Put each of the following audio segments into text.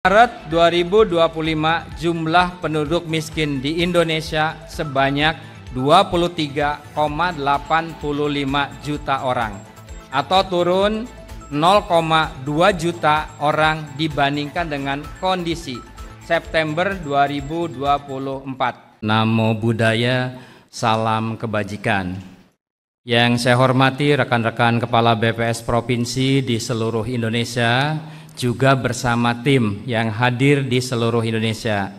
Maret 2025 jumlah penduduk miskin di Indonesia sebanyak 23,85 juta orang atau turun 0,2 juta orang dibandingkan dengan kondisi September 2024. Namo Buddhaya, salam kebajikan. Yang saya hormati rekan-rekan Kepala BPS Provinsi di seluruh Indonesia, juga bersama tim yang hadir di seluruh Indonesia.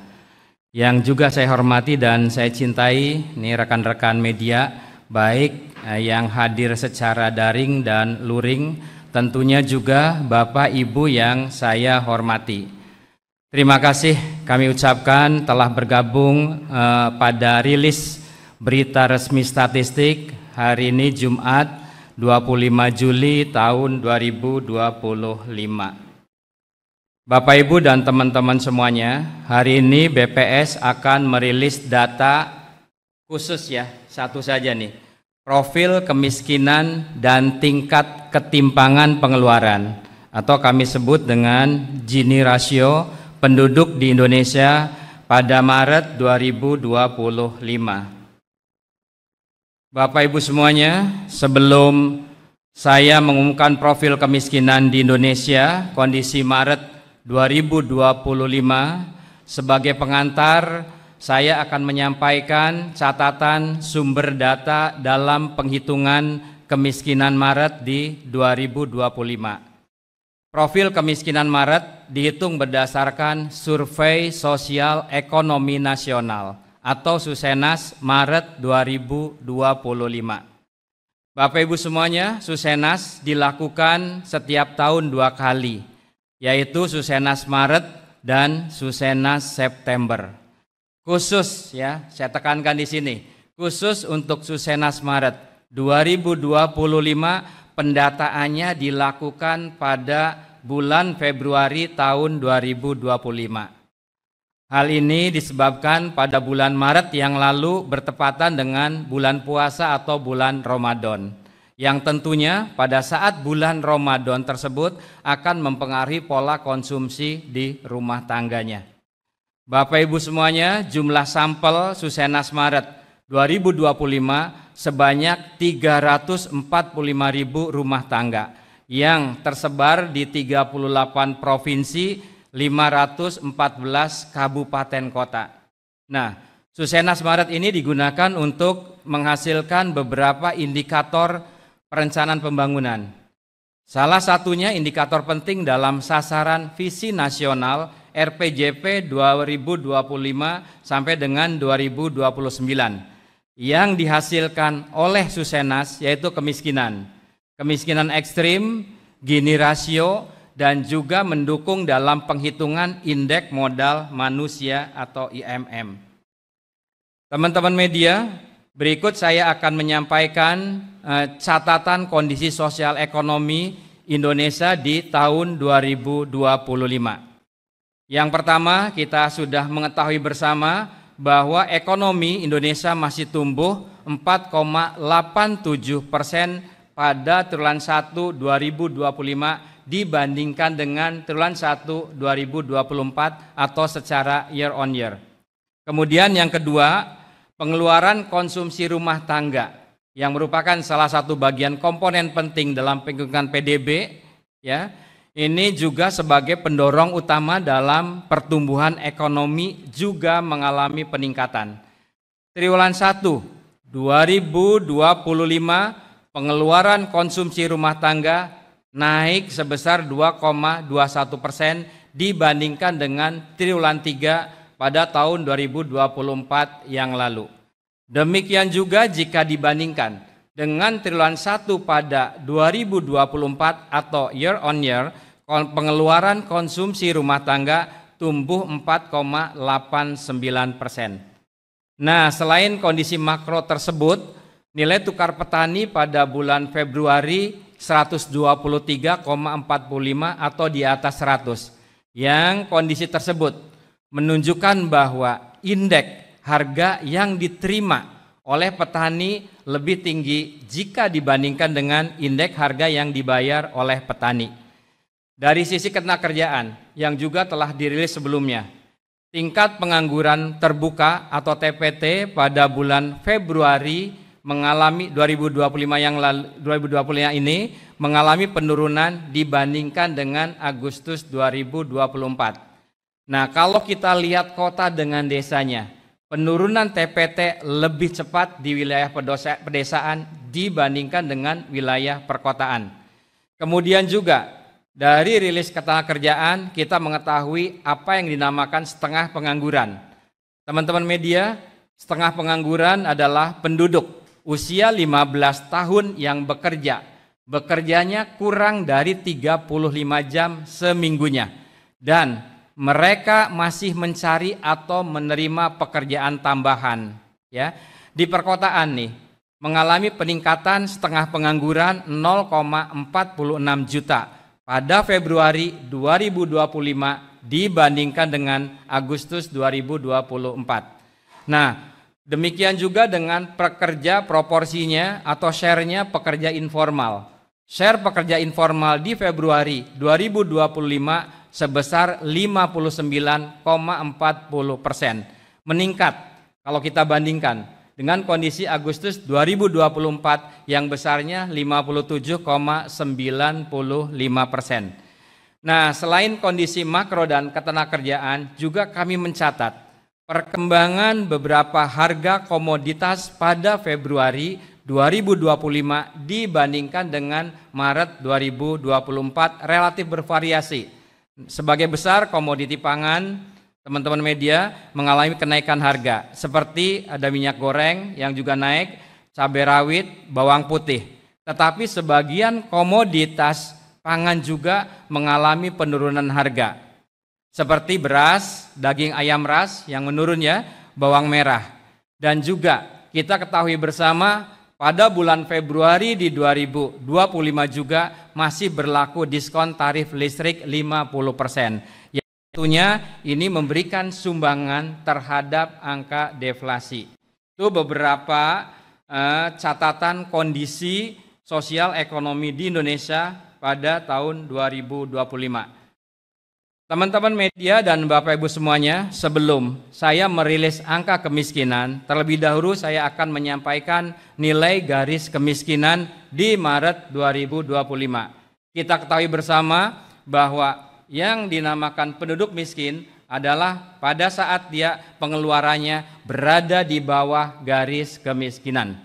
Yang juga saya hormati dan saya cintai, ini rekan-rekan media, baik yang hadir secara daring dan luring, tentunya juga Bapak Ibu yang saya hormati. Terima kasih kami ucapkan telah bergabung pada rilis berita resmi statistik hari ini Jumat 25 Juli tahun 2025. Bapak Ibu dan teman-teman semuanya, hari ini BPS akan merilis data khusus ya, satu saja nih, profil kemiskinan dan tingkat ketimpangan pengeluaran atau kami sebut dengan Gini rasio penduduk di Indonesia pada Maret 2025. Bapak Ibu semuanya, sebelum saya mengumumkan profil kemiskinan di Indonesia kondisi Maret 2025, sebagai pengantar saya akan menyampaikan catatan sumber data dalam penghitungan kemiskinan Maret di 2025. Profil kemiskinan Maret dihitung berdasarkan Survei Sosial Ekonomi Nasional atau Susenas Maret 2025. Bapak Ibu semuanya, Susenas dilakukan setiap tahun 2 kali, yaitu Susenas Maret dan Susenas September. Khusus ya, saya tekankan di sini, khusus untuk Susenas Maret 2025 pendataannya dilakukan pada bulan Februari tahun 2025. Hal ini disebabkan pada bulan Maret yang lalu bertepatan dengan bulan puasa atau bulan Ramadan, yang tentunya pada saat bulan Ramadan tersebut akan mempengaruhi pola konsumsi di rumah tangganya. Bapak Ibu semuanya, jumlah sampel Susenas Maret 2025 sebanyak 345.000 rumah tangga yang tersebar di 38 provinsi, 514 kabupaten kota. Nah, Susenas Maret ini digunakan untuk menghasilkan beberapa indikator perencanaan pembangunan. Salah satunya indikator penting dalam sasaran visi nasional RPJP 2025 sampai dengan 2029 yang dihasilkan oleh Susenas, yaitu kemiskinan ekstrim, Gini rasio, dan juga mendukung dalam penghitungan indeks modal manusia atau IMM. Teman-teman media, berikut saya akan menyampaikan catatan kondisi sosial ekonomi Indonesia di tahun 2025. Yang pertama, kita sudah mengetahui bersama bahwa ekonomi Indonesia masih tumbuh 4,87% pada triwulan 1 2025 dibandingkan dengan triwulan 1 2024 atau secara year on year. Kemudian yang kedua, pengeluaran konsumsi rumah tangga yang merupakan salah satu bagian komponen penting dalam penghitungan PDB ya. Ini juga sebagai pendorong utama dalam pertumbuhan ekonomi juga mengalami peningkatan. Triwulan 1 2025 pengeluaran konsumsi rumah tangga naik sebesar 2,21% dibandingkan dengan triwulan 3 pada tahun 2024 yang lalu. Demikian juga jika dibandingkan dengan triwulan 1 pada 2024 atau year on year, pengeluaran konsumsi rumah tangga tumbuh 4,89%. Nah, selain kondisi makro tersebut, nilai tukar petani pada bulan Februari 123,45 atau di atas 100. Yang kondisi tersebut menunjukkan bahwa indeks harga yang diterima oleh petani lebih tinggi jika dibandingkan dengan indeks harga yang dibayar oleh petani. Dari sisi ketenagakerjaan, yang juga telah dirilis sebelumnya. Tingkat pengangguran terbuka atau TPT pada bulan Februari mengalami 2025 ini mengalami penurunan dibandingkan dengan Agustus 2024. Nah, kalau kita lihat kota dengan desanya, penurunan TPT lebih cepat di wilayah pedesaan dibandingkan dengan wilayah perkotaan. Kemudian juga dari rilis ketenagakerjaan kita mengetahui apa yang dinamakan setengah pengangguran. Teman-teman media, setengah pengangguran adalah penduduk usia 15 tahun yang bekerjanya kurang dari 35 jam seminggunya, dan mereka masih mencari atau menerima pekerjaan tambahan. Ya, di perkotaan nih mengalami peningkatan setengah pengangguran 0,46 juta pada Februari 2025 dibandingkan dengan Agustus 2024. Nah, demikian juga dengan pekerja proporsinya atau share-nya pekerja informal. Share pekerja informal di Februari 2025 sebesar 59,40%. Meningkat kalau kita bandingkan dengan kondisi Agustus 2024 yang besarnya 57,95%. Nah, selain kondisi makro dan ketenagakerjaan, juga kami mencatat perkembangan beberapa harga komoditas pada Februari 2025 dibandingkan dengan Maret 2024 relatif bervariasi. Sebagai besar komoditi pangan, teman-teman media, mengalami kenaikan harga, seperti ada minyak goreng yang juga naik, cabai rawit, bawang putih. Tetapi sebagian komoditas pangan juga mengalami penurunan harga, seperti beras, daging ayam ras yang menurun ya, bawang merah. Dan juga kita ketahui bersama pada bulan Februari di 2025 juga masih berlaku diskon tarif listrik 50%. Tentunya ini memberikan sumbangan terhadap angka deflasi. Itu beberapa catatan kondisi sosial ekonomi di Indonesia pada tahun 2025. Teman-teman media dan Bapak Ibu semuanya, sebelum saya merilis angka kemiskinan, terlebih dahulu saya akan menyampaikan nilai garis kemiskinan di Maret 2025. Kita ketahui bersama bahwa yang dinamakan penduduk miskin adalah pada saat dia pengeluarannya berada di bawah garis kemiskinan.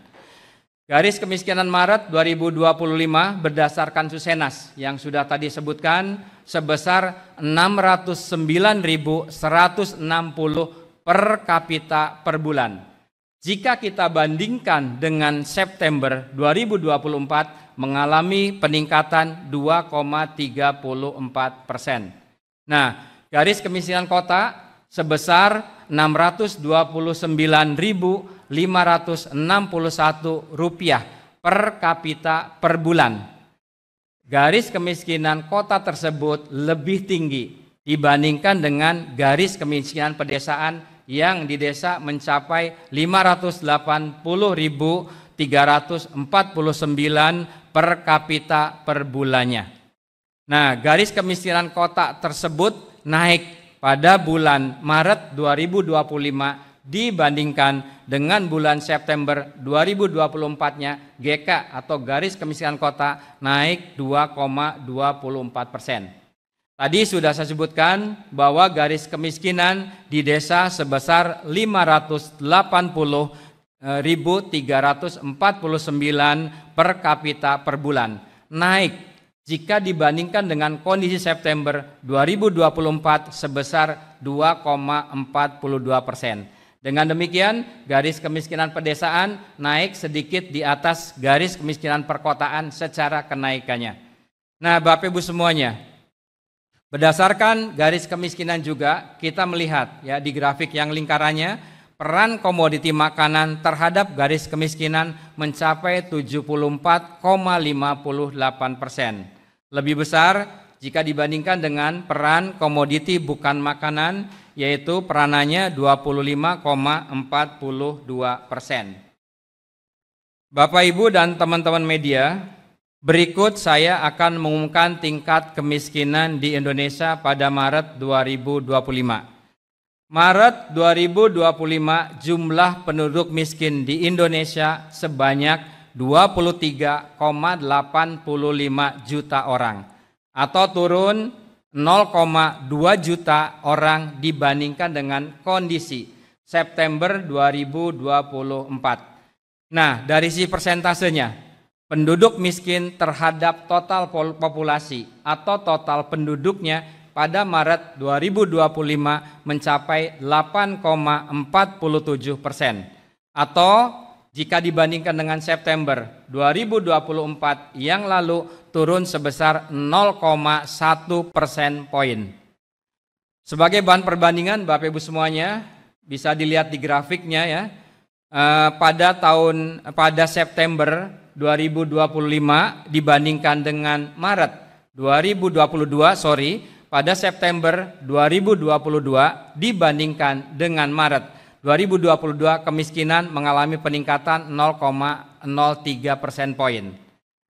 Garis kemiskinan Maret 2025 berdasarkan Susenas yang sudah tadi sebutkan sebesar 609.160 per kapita per bulan. Jika kita bandingkan dengan September 2024 mengalami peningkatan 2,34%. Nah, garis kemiskinan kota sebesar 629.561 rupiah per kapita per bulan. Garis kemiskinan kota tersebut lebih tinggi dibandingkan dengan garis kemiskinan pedesaan yang di desa mencapai 580.349 per kapita per bulannya. Nah, garis kemiskinan kota tersebut naik pada bulan Maret 2025 dibandingkan dengan bulan September 2024-nya GK atau garis kemiskinan kota naik 2,24%. Tadi sudah saya sebutkan bahwa garis kemiskinan di desa sebesar 580.349 per kapita per bulan. Naik jika dibandingkan dengan kondisi September 2024 sebesar 2,42%. Dengan demikian, garis kemiskinan pedesaan naik sedikit di atas garis kemiskinan perkotaan secara kenaikannya. Nah, Bapak Ibu semuanya, berdasarkan garis kemiskinan juga kita melihat ya di grafik yang lingkarannya peran komoditi makanan terhadap garis kemiskinan mencapai 74,58%. Lebih besar jika dibandingkan dengan peran komoditi bukan makanan yaitu peranannya 25,42%. Bapak Ibu dan teman-teman media, Berikut saya akan mengumumkan tingkat kemiskinan di Indonesia pada Maret 2025. Maret 2025 jumlah penduduk miskin di Indonesia sebanyak 23,85 juta orang atau turun 0,2 juta orang dibandingkan dengan kondisi September 2024. Nah, dari sisi persentasenya, penduduk miskin terhadap total populasi atau total penduduknya pada Maret 2025 mencapai 8,47%, atau jika dibandingkan dengan September 2024 yang lalu turun sebesar 0,1 persen poin. Sebagai bahan perbandingan, Bapak Ibu semuanya, bisa dilihat di grafiknya ya. Pada September 2025 dibandingkan dengan Maret 2022, pada September 2022 dibandingkan dengan Maret 2022 kemiskinan mengalami peningkatan 0,03 persen poin.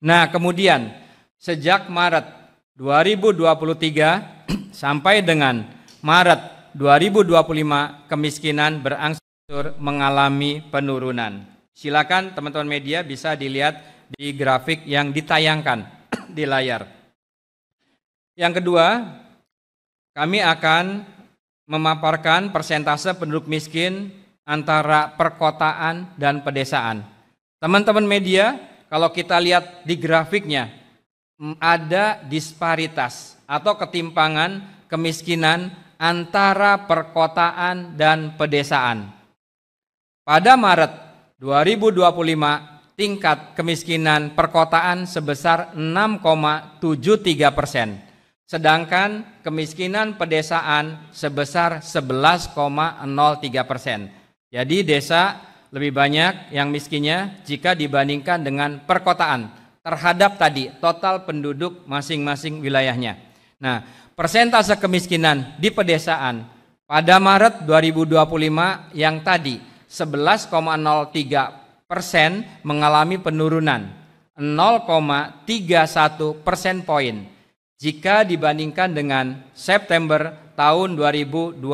Nah, kemudian sejak Maret 2023 sampai dengan Maret 2025 kemiskinan berangsur mengalami penurunan. Silakan teman-teman media bisa dilihat di grafik yang ditayangkan di layar. Yang kedua, kami akan memaparkan persentase penduduk miskin antara perkotaan dan pedesaan. Teman-teman media, kalau kita lihat di grafiknya, ada disparitas atau ketimpangan kemiskinan antara perkotaan dan pedesaan. Pada Maret 2025, tingkat kemiskinan perkotaan sebesar 6,73%. Sedangkan kemiskinan pedesaan sebesar 11,03%. Jadi desa lebih banyak yang miskinnya jika dibandingkan dengan perkotaan terhadap tadi total penduduk masing-masing wilayahnya. Nah, persentase kemiskinan di pedesaan pada Maret 2025 yang tadi 11,03% mengalami penurunan 0,31 persen poin jika dibandingkan dengan September tahun 2024.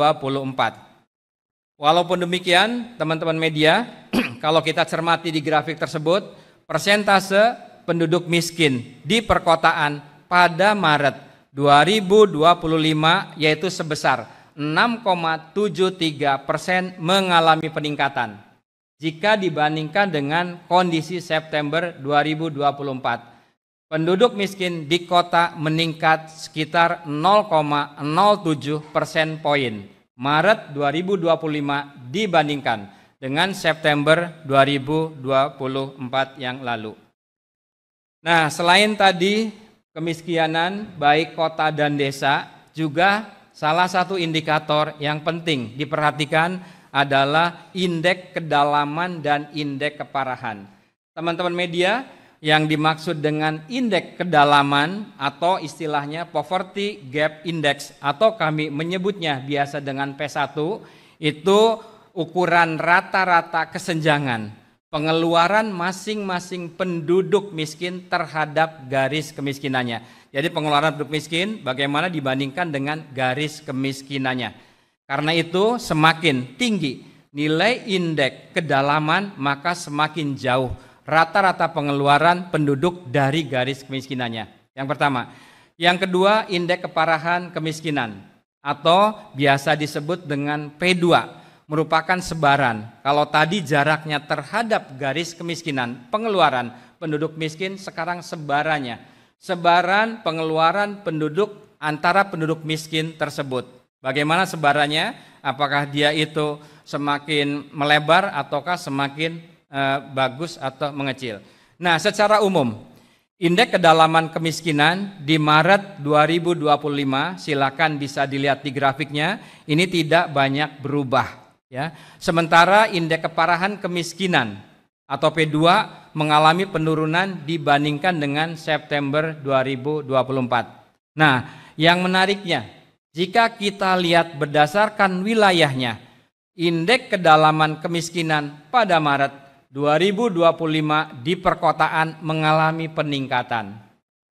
Walaupun demikian, teman-teman media, kalau kita cermati di grafik tersebut, persentase penduduk miskin di perkotaan pada Maret 2025 yaitu sebesar 6,73% mengalami peningkatan jika dibandingkan dengan kondisi September 2024. Penduduk miskin di kota meningkat sekitar 0,07 persen poin Maret 2025 dibandingkan dengan September 2024 yang lalu. Nah, selain tadi kemiskinan baik kota dan desa, juga salah satu indikator yang penting diperhatikan adalah indeks kedalaman dan indeks keparahan. Teman-teman media, yang dimaksud dengan indeks kedalaman atau istilahnya Poverty Gap Index atau kami menyebutnya biasa dengan P1, itu ukuran rata-rata kesenjangan pengeluaran masing-masing penduduk miskin terhadap garis kemiskinannya. Jadi pengeluaran penduduk miskin bagaimana dibandingkan dengan garis kemiskinannya. Karena itu semakin tinggi nilai indeks kedalaman maka semakin jauh rata-rata pengeluaran penduduk dari garis kemiskinannya. Yang pertama. Yang kedua, indeks keparahan kemiskinan atau biasa disebut dengan P2 merupakan sebaran. Kalau tadi jaraknya terhadap garis kemiskinan pengeluaran penduduk miskin, sekarang sebarannya. Sebaran pengeluaran penduduk antara penduduk miskin tersebut. Bagaimana sebarannya? Apakah dia itu semakin melebar ataukah semakin bagus atau mengecil. Nah, secara umum indeks kedalaman kemiskinan di Maret 2025 silakan bisa dilihat di grafiknya, ini tidak banyak berubah ya. Sementara indeks keparahan kemiskinan atau P2 mengalami penurunan dibandingkan dengan September 2024. Nah, yang menariknya jika kita lihat berdasarkan wilayahnya, indeks kedalaman kemiskinan pada Maret 2025 di perkotaan mengalami peningkatan.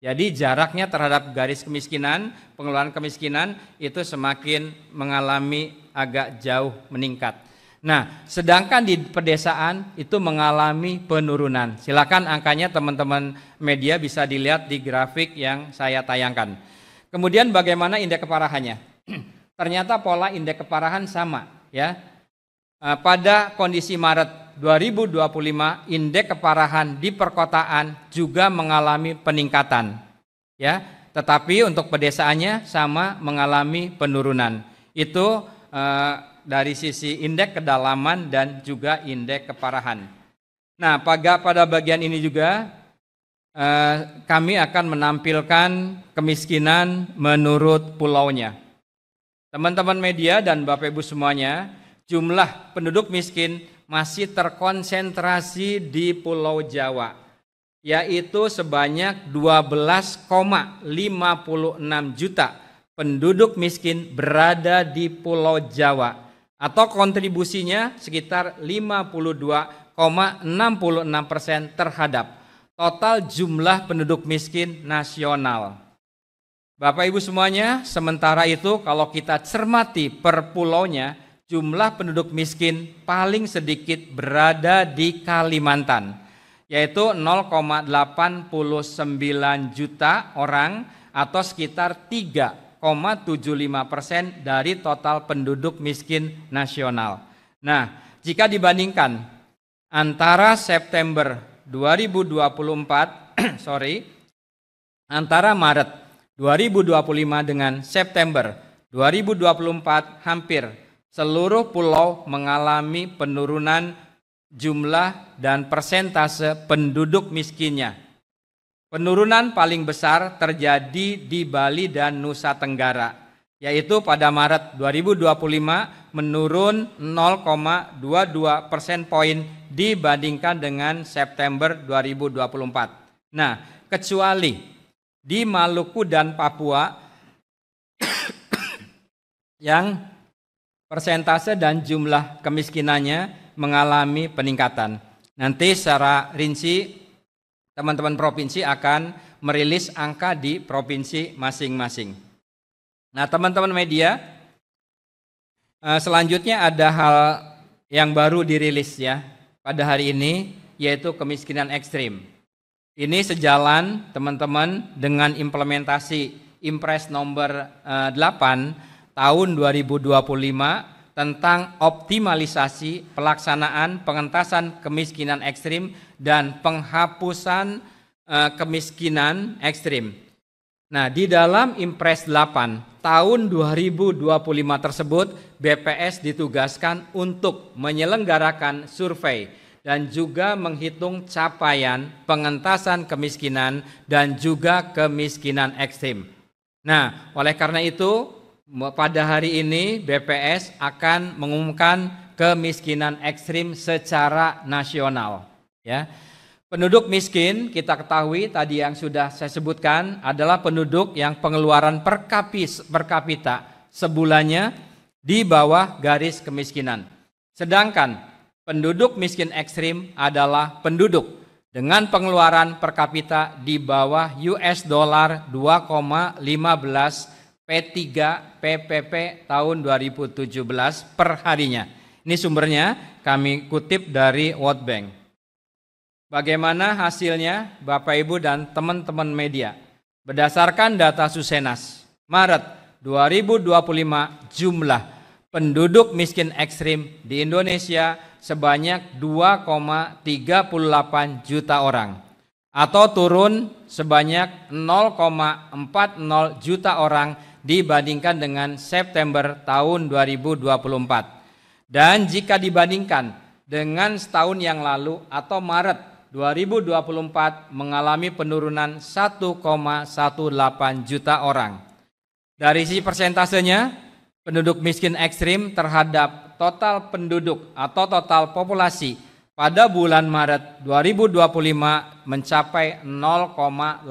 Jadi jaraknya terhadap garis kemiskinan, pengeluaran kemiskinan itu semakin mengalami agak jauh meningkat. Nah, sedangkan di pedesaan itu mengalami penurunan. Silakan angkanya teman-teman media bisa dilihat di grafik yang saya tayangkan. Kemudian bagaimana indeks keparahannya? Ternyata pola indeks keparahan sama, ya. Pada kondisi Maret 2025 indeks keparahan di perkotaan juga mengalami peningkatan, ya, tetapi untuk pedesaannya sama mengalami penurunan. Itu dari sisi indeks kedalaman dan juga indeks keparahan. Nah, pada bagian ini juga kami akan menampilkan kemiskinan menurut pulaunya. Teman-teman media dan Bapak Ibu semuanya, jumlah penduduk miskin masih terkonsentrasi di Pulau Jawa, yaitu sebanyak 12,56 juta penduduk miskin berada di Pulau Jawa, atau kontribusinya sekitar 52,66% terhadap total jumlah penduduk miskin nasional. Bapak Ibu semuanya, sementara itu kalau kita cermati per pulaunya, jumlah penduduk miskin paling sedikit berada di Kalimantan, yaitu 0,89 juta orang atau sekitar 3,75% dari total penduduk miskin nasional. Nah, jika dibandingkan antara September 2024, antara Maret 2025 dengan September 2024, hampir seluruh pulau mengalami penurunan jumlah dan persentase penduduk miskinnya. Penurunan paling besar terjadi di Bali dan Nusa Tenggara, yaitu pada Maret 2025 menurun 0,22 persen poin dibandingkan dengan September 2024. Nah, kecuali di Maluku dan Papua yang persentase dan jumlah kemiskinannya mengalami peningkatan. Nanti secara rinci teman-teman provinsi akan merilis angka di provinsi masing-masing. Nah, teman-teman media, selanjutnya ada hal yang baru dirilis ya pada hari ini, yaitu kemiskinan ekstrim. Ini sejalan teman-teman dengan implementasi Impres nomor 8 tahun 2025 tentang optimalisasi pelaksanaan pengentasan kemiskinan ekstrim dan penghapusan kemiskinan ekstrim. Nah, di dalam Impres 8 tahun 2025 tersebut, BPS ditugaskan untuk menyelenggarakan survei dan juga menghitung capaian pengentasan kemiskinan dan juga kemiskinan ekstrim. Nah, oleh karena itu, pada hari ini BPS akan mengumumkan kemiskinan ekstrim secara nasional. Ya, penduduk miskin kita ketahui tadi yang sudah saya sebutkan adalah penduduk yang pengeluaran per kapita sebulannya di bawah garis kemiskinan. Sedangkan penduduk miskin ekstrim adalah penduduk dengan pengeluaran per kapita di bawah US dollar 2,15 P3 PPP tahun 2017 per harinya. Ini sumbernya kami kutip dari World Bank. Bagaimana hasilnya Bapak Ibu dan teman-teman media? Berdasarkan data Susenas, Maret 2025 jumlah penduduk miskin ekstrim di Indonesia sebanyak 2,38 juta orang atau turun sebanyak 0,40 juta orang dibandingkan dengan September tahun 2024. Dan jika dibandingkan dengan setahun yang lalu atau Maret 2024 mengalami penurunan 1,18 juta orang. Dari sisi persentasenya, penduduk miskin ekstrim terhadap total penduduk atau total populasi pada bulan Maret 2025 mencapai 0,85%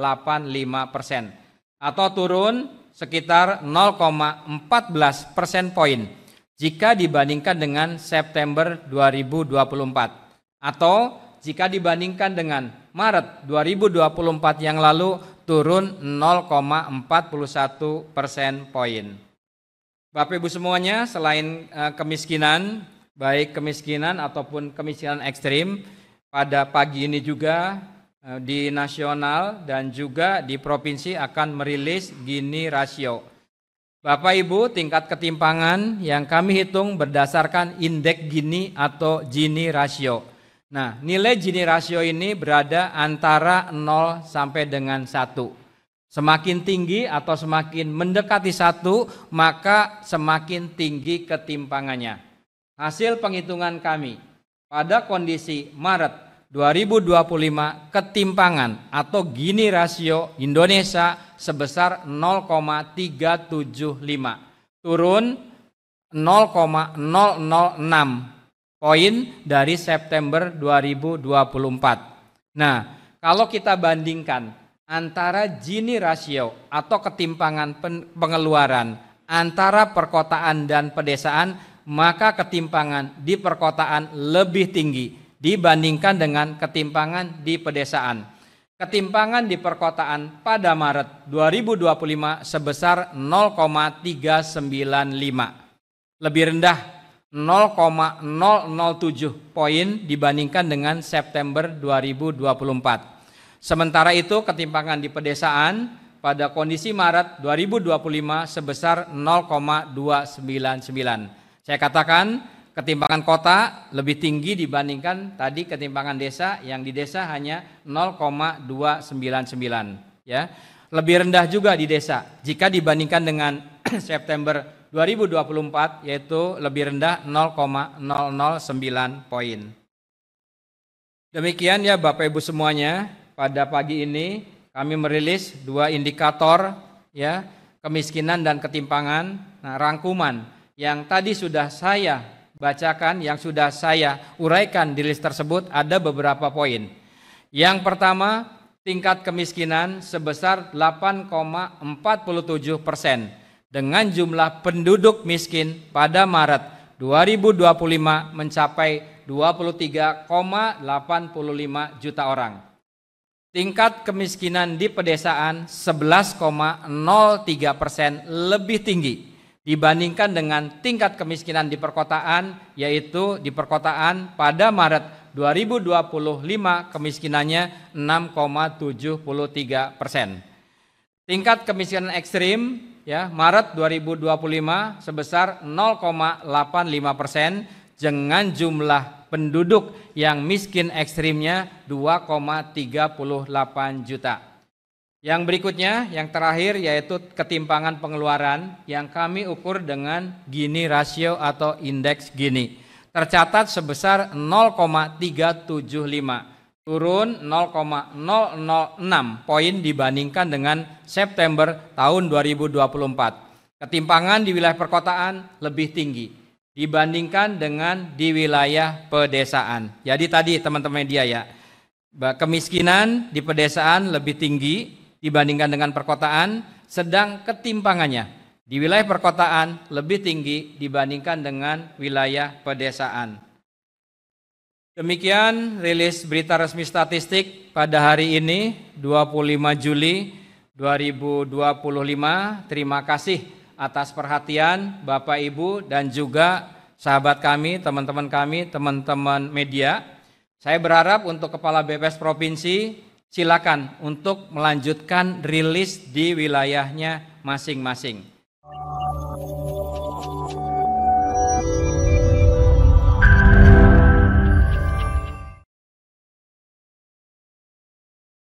atau turun sekitar 0,14 persen poin jika dibandingkan dengan September 2024 Atau jika dibandingkan dengan Maret 2024 yang lalu turun 0,41 persen poin. Bapak Ibu semuanya, selain kemiskinan, baik kemiskinan ataupun kemiskinan ekstrim, pada pagi ini juga di nasional dan juga di provinsi akan merilis Gini rasio. Bapak Ibu, tingkat ketimpangan yang kami hitung berdasarkan indeks Gini atau Gini rasio. Nah, nilai Gini rasio ini berada antara 0 sampai dengan 1. Semakin tinggi atau semakin mendekati 1, maka semakin tinggi ketimpangannya. Hasil penghitungan kami, pada kondisi Maret 2025, ketimpangan atau Gini rasio Indonesia sebesar 0,375, turun 0,006 poin dari September 2024. Nah, kalau kita bandingkan antara Gini rasio atau ketimpangan pengeluaran antara perkotaan dan pedesaan, maka ketimpangan di perkotaan lebih tinggi dibandingkan dengan ketimpangan di pedesaan. Ketimpangan di perkotaan pada Maret 2025 sebesar 0,395, lebih rendah 0,007 poin dibandingkan dengan September 2024. Sementara itu ketimpangan di pedesaan pada kondisi Maret 2025 sebesar 0,299. Saya katakan ketimpangan kota lebih tinggi dibandingkan tadi ketimpangan desa, yang di desa hanya 0,299 ya. Lebih rendah juga di desa jika dibandingkan dengan September 2024, yaitu lebih rendah 0,009 poin. Demikian ya Bapak Ibu semuanya, pada pagi ini kami merilis 2 indikator ya, kemiskinan dan ketimpangan. Nah, rangkuman yang tadi sudah saya bacakan, yang sudah saya uraikan di list tersebut ada beberapa poin. Yang pertama, tingkat kemiskinan sebesar 8,47%. Dengan jumlah penduduk miskin pada Maret 2025 mencapai 23,85 juta orang. Tingkat kemiskinan di pedesaan 11,03%, lebih tinggi dibandingkan dengan tingkat kemiskinan di perkotaan, yaitu di perkotaan pada Maret 2025 kemiskinannya 6,73%. Tingkat kemiskinan ekstrim ya, Maret 2025 sebesar 0,85% dengan jumlah penduduk yang miskin ekstrimnya 2,38 juta. Yang berikutnya, yang terakhir, yaitu ketimpangan pengeluaran yang kami ukur dengan Gini rasio atau indeks Gini. Tercatat sebesar 0,375. Turun 0,006 poin dibandingkan dengan September tahun 2024. Ketimpangan di wilayah perkotaan lebih tinggi dibandingkan dengan di wilayah pedesaan. Jadi tadi teman-teman media ya, kemiskinan di pedesaan lebih tinggi dibandingkan dengan perkotaan, sedang ketimpangannya di wilayah perkotaan lebih tinggi dibandingkan dengan wilayah pedesaan. Demikian rilis berita resmi statistik pada hari ini 25 Juli 2025. Terima kasih atas perhatian Bapak Ibu dan juga sahabat kami, teman-teman media. Saya berharap untuk Kepala BPS Provinsi silakan untuk melanjutkan rilis di wilayahnya masing-masing.